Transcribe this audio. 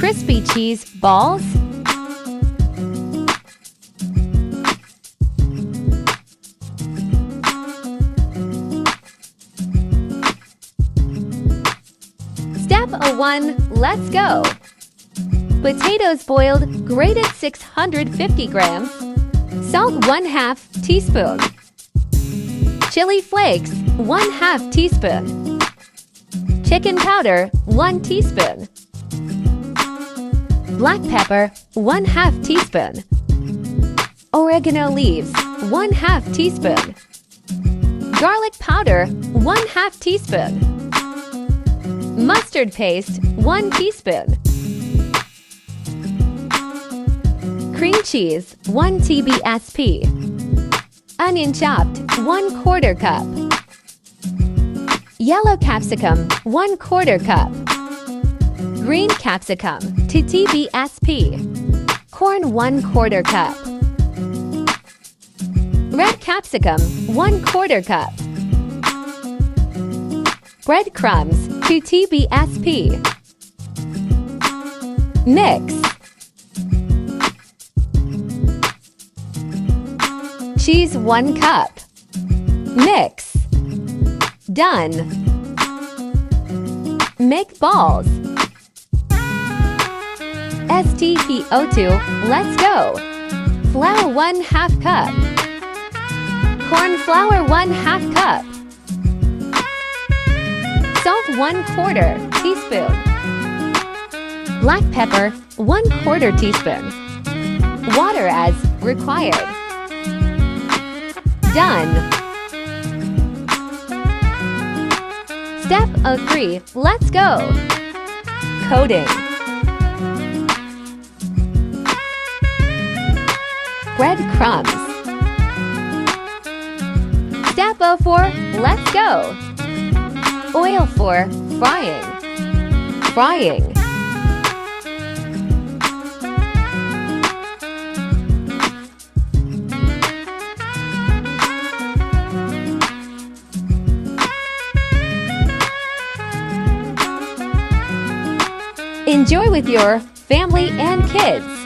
crispy cheese balls. Step 1, let's go. Potatoes boiled, grated 650 grams. Salt 1/2 teaspoon. Chili flakes 1/2 teaspoon. Chicken powder 1 teaspoon. Black pepper 1/2 teaspoon. Oregano leaves 1/2 teaspoon. Garlic powder 1/2 teaspoon. Mustard paste 1 teaspoon. Cream cheese 1 TBSP. Onion chopped 1/4 cup. Yellow capsicum 1/4 cup. Green capsicum 2 TBSP. Corn 1/4 cup. Red capsicum 1/4 cup. Breadcrumbs 2 TBSP. Mix. Cheese 1 cup. Mix. Done. Make balls. httpsyoutu, let's go. Flour 1/2 cup. Corn flour 1/2 cup. Salt 1/4 teaspoon. Black pepper 1/4 teaspoon. Water as required. Done. Step 3, let's go. Coating. Breadcrumbs. Step 4, let's go. Oil for frying. Frying. Enjoy with your family and kids.